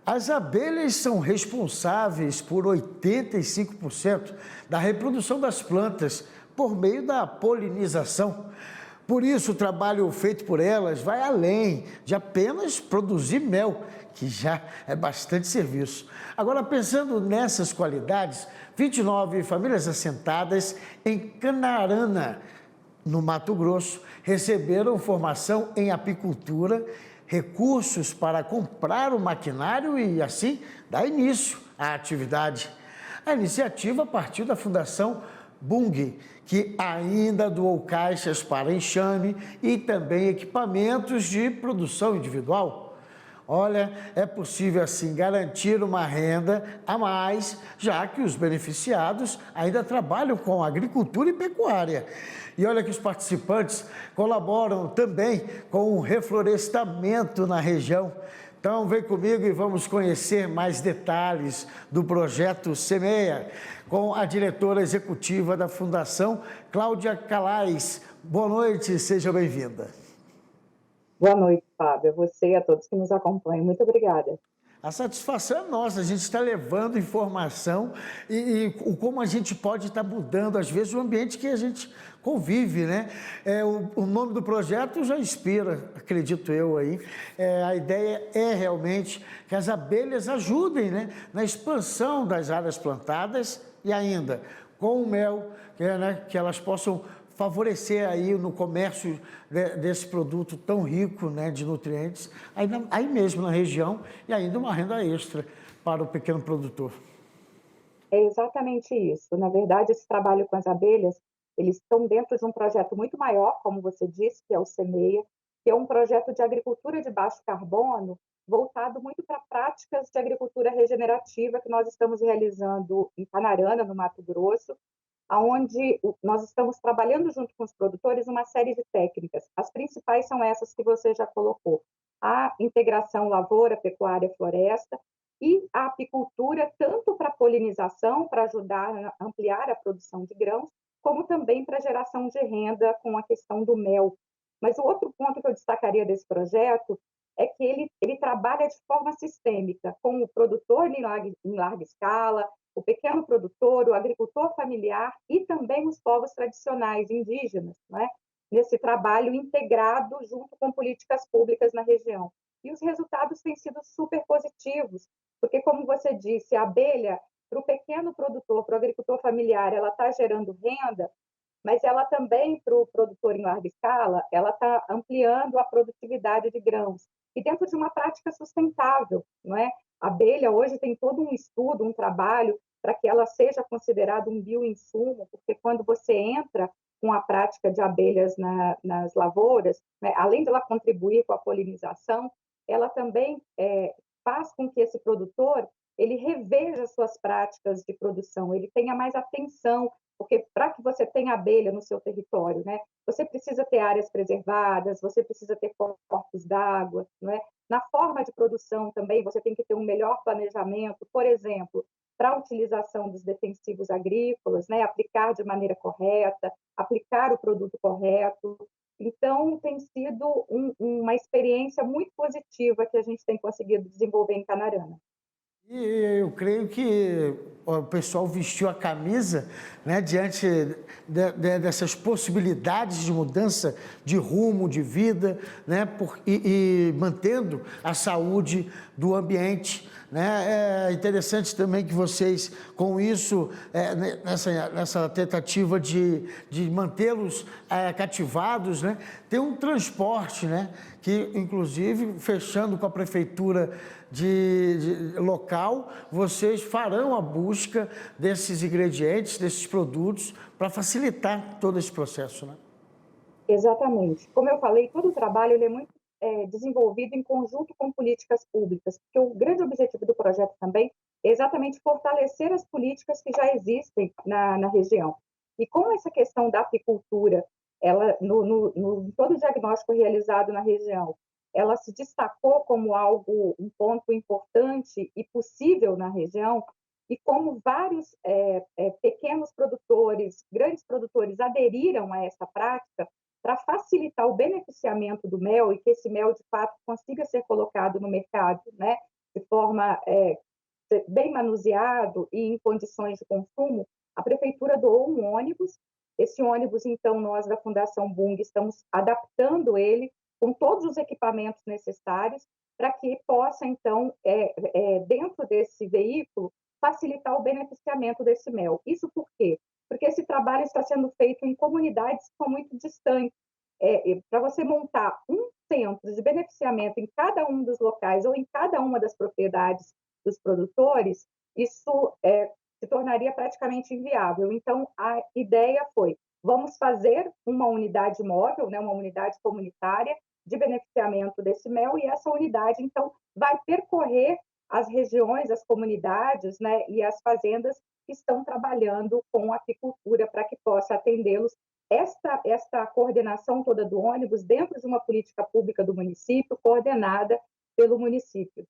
As abelhas são responsáveis por 85% da reprodução das plantas por meio da polinização. Por isso, o trabalho feito por elas vai além de apenas produzir mel, que já é bastante serviço. Agora, pensando nessas qualidades, 29 famílias assentadas em Canarana, no Mato Grosso, receberam formação em apicultura, recursos para comprar o maquinário e, assim, dar início à atividade. A iniciativa partiu da Fundação Bung, que ainda doou caixas para enxame e também equipamentos de produção individual. Olha, é possível assim garantir uma renda a mais, já que os beneficiados ainda trabalham com agricultura e pecuária. E olha que os participantes colaboram também com o reflorestamento na região. Então vem comigo e vamos conhecer mais detalhes do projeto Semeia com a diretora executiva da Fundação, Cláudia Calais. Boa noite, seja bem-vinda. Boa noite, Fábio, a você e a todos que nos acompanham. Muito obrigada. A satisfação é nossa, a gente está levando informação e como a gente pode estar mudando, às vezes, o ambiente que a gente convive, né? O nome do projeto já inspira, acredito eu aí. A ideia é realmente que as abelhas ajudem, né, na expansão das áreas plantadas e ainda com o mel, que elas possam favorecer aí no comércio desse produto tão rico, né, de nutrientes, aí mesmo na região, e ainda uma renda extra para o pequeno produtor. É exatamente isso. Na verdade, esse trabalho com as abelhas, eles estão dentro de um projeto muito maior, como você disse, que é o Semeia, que é um projeto de agricultura de baixo carbono, voltado muito para práticas de agricultura regenerativa que nós estamos realizando em Canarana, no Mato Grosso, aonde nós estamos trabalhando junto com os produtores uma série de técnicas. As principais são essas que você já colocou: a integração lavoura, pecuária, floresta, e a apicultura, tanto para polinização, para ajudar a ampliar a produção de grãos, como também para geração de renda com a questão do mel. Mas o outro ponto que eu destacaria desse projeto é que ele trabalha de forma sistêmica, com o produtor em larga escala, o pequeno produtor, o agricultor familiar e também os povos tradicionais indígenas, né? Nesse trabalho integrado junto com políticas públicas na região. E os resultados têm sido super positivos, porque, como você disse, a abelha, para o pequeno produtor, para o agricultor familiar, ela está gerando renda, mas ela também, para o produtor em larga escala, ela está ampliando a produtividade de grãos. E dentro de uma prática sustentável, não é? A abelha hoje tem todo um estudo, um trabalho para que ela seja considerada um bioinsumo, porque quando você entra com a prática de abelhas nas lavouras, né, além de ela contribuir com a polinização, ela também faz com que esse produtor ele reveja suas práticas de produção, ele tenha mais atenção, porque para que você tenha abelha no seu território, né, você precisa ter áreas preservadas, você precisa ter corpos d'água, não é? Na forma de produção também, você tem que ter um melhor planejamento, por exemplo, para a utilização dos defensivos agrícolas, né, aplicar de maneira correta, aplicar o produto correto. Então, tem sido uma experiência muito positiva que a gente tem conseguido desenvolver em Canarana. E eu creio que o pessoal vestiu a camisa, né, diante dessas possibilidades de mudança de rumo, de vida, né, e mantendo a saúde do ambiente. Né? É interessante também que vocês, com isso, nessa tentativa de mantê-los cativados, né, tem um transporte, né, que, inclusive, fechando com a prefeitura de local, vocês farão a busca desses ingredientes, desses produtos, para facilitar todo esse processo, né? Exatamente. Como eu falei, todo o trabalho ele é muito desenvolvido em conjunto com políticas públicas, porque o grande objetivo do projeto também é exatamente fortalecer as políticas que já existem na região. E com essa questão da apicultura, ela, no todo o diagnóstico realizado na região, ela se destacou como algo, um ponto importante e possível na região, e como vários pequenos produtores, grandes produtores aderiram a essa prática, para facilitar o beneficiamento do mel e que esse mel, de fato, consiga ser colocado no mercado, né, de forma bem manuseado e em condições de consumo, a prefeitura doou um ônibus. Esse ônibus, então, nós da Fundação Bung estamos adaptando ele com todos os equipamentos necessários para que possa, então, dentro desse veículo, facilitar o beneficiamento desse mel. Isso por quê? Porque esse trabalho está sendo feito em comunidades que são muito distantes. Para você montar um centro de beneficiamento em cada um dos locais ou em cada uma das propriedades dos produtores, isso se tornaria praticamente inviável. Então, a ideia foi: vamos fazer uma unidade móvel, né, uma unidade comunitária de beneficiamento desse mel, e essa unidade, então, vai percorrer as regiões, as comunidades, né, e as fazendas que estão trabalhando com apicultura para que possa atendê-los. Esta coordenação toda do ônibus dentro de uma política pública do município, coordenada pelo município.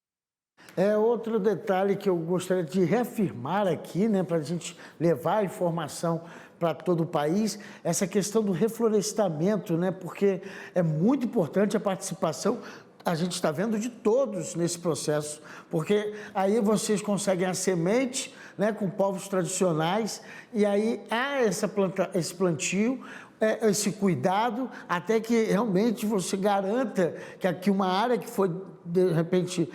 É outro detalhe que eu gostaria de reafirmar aqui, né, para a gente levar a informação para todo o país, essa questão do reflorestamento, né, porque é muito importante a participação, a gente está vendo, de todos nesse processo, porque aí vocês conseguem a semente, né, com povos tradicionais, e aí há esse plantio, esse cuidado, até que realmente você garanta que aqui uma área que foi, de repente,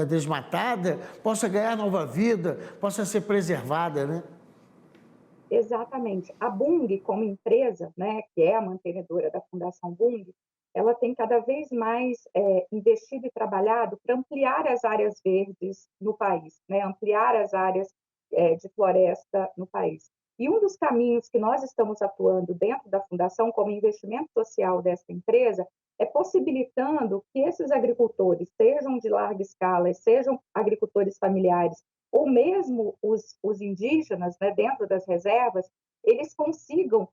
desmatada, possa ganhar nova vida, possa ser preservada, né? Exatamente. A Bung, como empresa, né, que é a mantenedora da Fundação Bung, ela tem cada vez mais investido e trabalhado para ampliar as áreas verdes no país, né, ampliar as áreas de floresta no país. E um dos caminhos que nós estamos atuando dentro da Fundação, como investimento social dessa empresa, é possibilitando que esses agricultores, sejam de larga escala, sejam agricultores familiares, ou mesmo os indígenas, né, dentro das reservas, eles consigam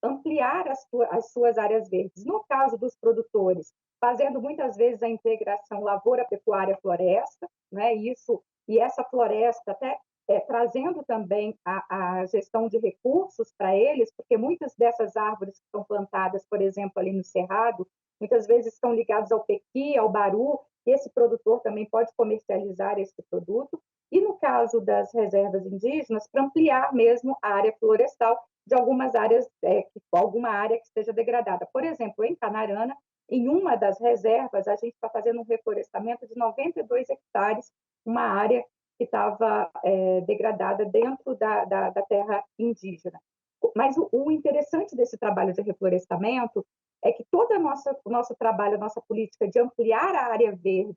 ampliar as suas áreas verdes. No caso dos produtores, fazendo muitas vezes a integração lavoura, pecuária, floresta, né, e essa floresta até trazendo também a gestão de recursos para eles, porque muitas dessas árvores que são plantadas, por exemplo, ali no Cerrado, muitas vezes estão ligadas ao pequi, ao baru, e esse produtor também pode comercializar esse produto. E no caso das reservas indígenas, para ampliar mesmo a área florestal de algumas áreas, alguma área que esteja degradada. Por exemplo, em Canarana, em uma das reservas, a gente está fazendo um reflorestamento de 92 hectares, uma área que estava degradada dentro da terra indígena. Mas o interessante desse trabalho de reflorestamento é que todo o nosso trabalho, a nossa política de ampliar a área verde,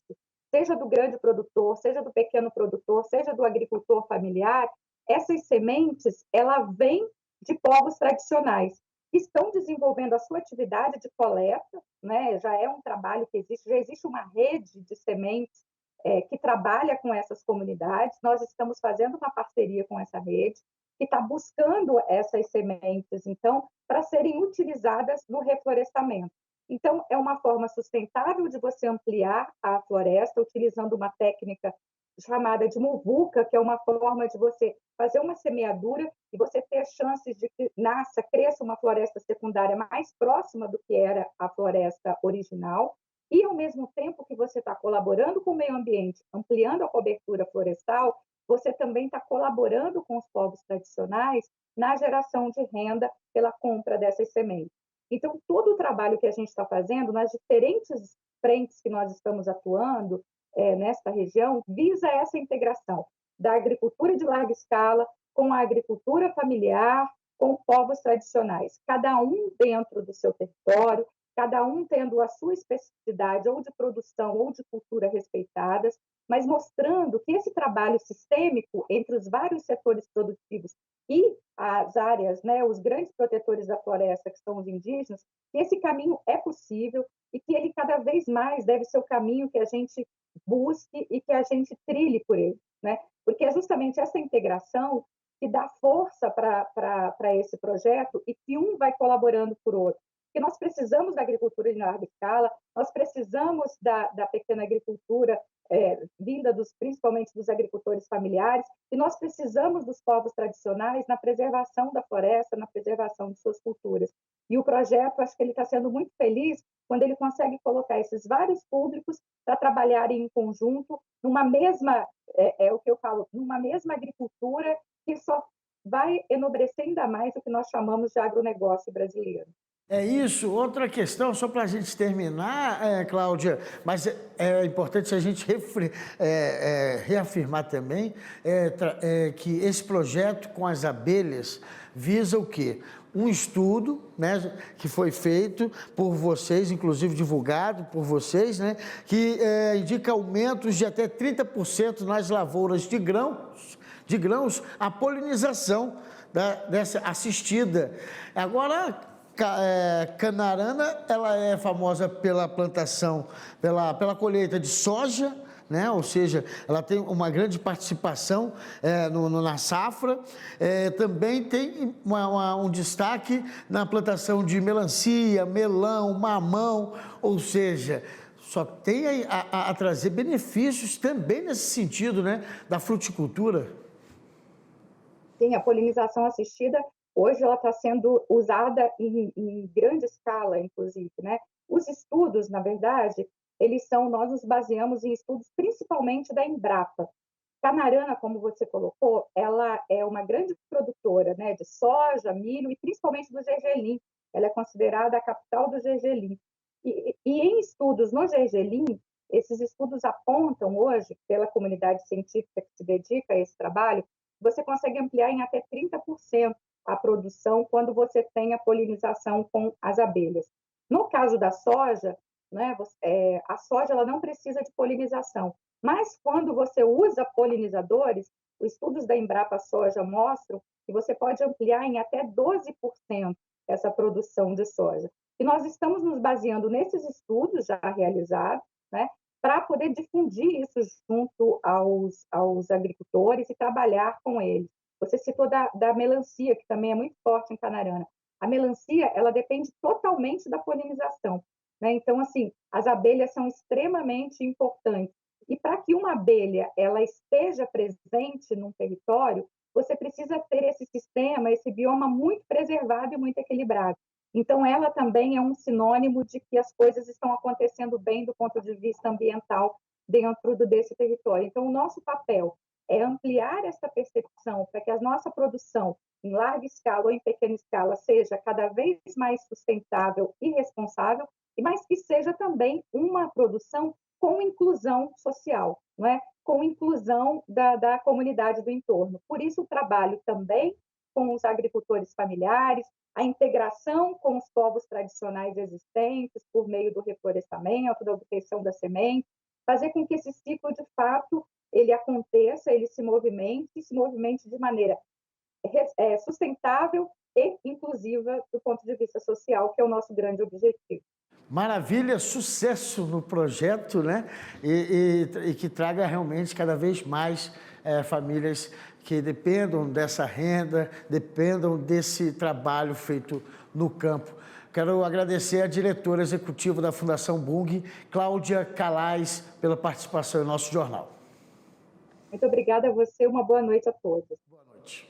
seja do grande produtor, seja do pequeno produtor, seja do agricultor familiar, essas sementes, ela vem de povos tradicionais, que estão desenvolvendo a sua atividade de coleta, né? Já é um trabalho que existe, já existe uma rede de sementes que trabalha com essas comunidades. Nós estamos fazendo uma parceria com essa rede, que está buscando essas sementes, então, para serem utilizadas no reflorestamento. Então, é uma forma sustentável de você ampliar a floresta, utilizando uma técnica chamada de muvuca, que é uma forma de você fazer uma semeadura e você ter chances de que cresça uma floresta secundária mais próxima do que era a floresta original, e ao mesmo tempo que você está colaborando com o meio ambiente, ampliando a cobertura florestal, você também está colaborando com os povos tradicionais na geração de renda pela compra dessas sementes. Então, todo o trabalho que a gente está fazendo nas diferentes frentes que nós estamos atuando nesta região visa essa integração da agricultura de larga escala com a agricultura familiar, com povos tradicionais, cada um dentro do seu território, cada um tendo a sua especificidade ou de produção ou de cultura respeitadas, mas mostrando que esse trabalho sistêmico entre os vários setores produtivos e as áreas, né, os grandes protetores da floresta, que são os indígenas, que esse caminho é possível e que ele cada vez mais deve ser o caminho que a gente busque e que a gente trilhe por ele, né? Porque é justamente essa integração que dá força para esse projeto e que um vai colaborando por outro. Porque nós precisamos da agricultura em larga escala, nós precisamos da pequena agricultura vinda principalmente dos agricultores familiares, e nós precisamos dos povos tradicionais na preservação da floresta, na preservação de suas culturas. E o projeto, acho que ele está sendo muito feliz quando ele consegue colocar esses vários públicos para trabalharem em conjunto, numa mesma, é o que eu falo, numa mesma agricultura que só vai enobrecer ainda mais o que nós chamamos de agronegócio brasileiro. É isso. Outra questão, só para a gente terminar, Cláudia, mas é importante a gente reafirmar também que esse projeto com as abelhas visa o quê? Um estudo, né, que foi feito por vocês, inclusive divulgado por vocês, né, que indica aumentos de até 30% nas lavouras de grãos, a polinização dessa assistida. Agora, Canarana, ela é famosa pela plantação, pela colheita de soja, né? Ou seja, ela tem uma grande participação na safra. Também tem um destaque na plantação de melancia, melão, mamão, ou seja, só tem a trazer benefícios também nesse sentido, né? Da fruticultura. Sim, a polinização assistida, hoje ela está sendo usada em grande escala, inclusive, né? Os estudos, na verdade, nós nos baseamos em estudos principalmente da Embrapa. Canarana, como você colocou, ela é uma grande produtora, né, de soja, milho e principalmente do gergelim. Ela é considerada a capital do gergelim. E em estudos no gergelim, esses estudos apontam hoje, pela comunidade científica que se dedica a esse trabalho, você consegue ampliar em até 30% a produção quando você tem a polinização com as abelhas. No caso da soja, né, a soja ela não precisa de polinização, mas quando você usa polinizadores, os estudos da Embrapa Soja mostram que você pode ampliar em até 12% essa produção de soja. E nós estamos nos baseando nesses estudos já realizados, né, para poder difundir isso junto aos agricultores e trabalhar com eles. Você citou da melancia, que também é muito forte em Canarana. A melancia, ela depende totalmente da polinização, né? Então, assim, as abelhas são extremamente importantes. E para que uma abelha ela esteja presente num território, você precisa ter esse sistema, esse bioma muito preservado e muito equilibrado. Então, ela também é um sinônimo de que as coisas estão acontecendo bem do ponto de vista ambiental dentro desse território. Então, o nosso papel é ampliar essa percepção para que a nossa produção, em larga escala ou em pequena escala, seja cada vez mais sustentável e responsável, mas que seja também uma produção com inclusão social, não é? Com inclusão da comunidade do entorno. Por isso, o trabalho também com os agricultores familiares, a integração com os povos tradicionais existentes por meio do reflorestamento, da obtenção da semente, fazer com que esse ciclo, de fato, ele aconteça, ele se movimente de maneira sustentável e inclusiva do ponto de vista social, que é o nosso grande objetivo. Maravilha, sucesso no projeto, né? E que traga realmente cada vez mais famílias que dependam dessa renda, dependam desse trabalho feito no campo. Quero agradecer a diretora executiva da Fundação Bung, Cláudia Calais, pela participação em nosso jornal. Muito obrigada a você, uma boa noite a todos. Boa noite.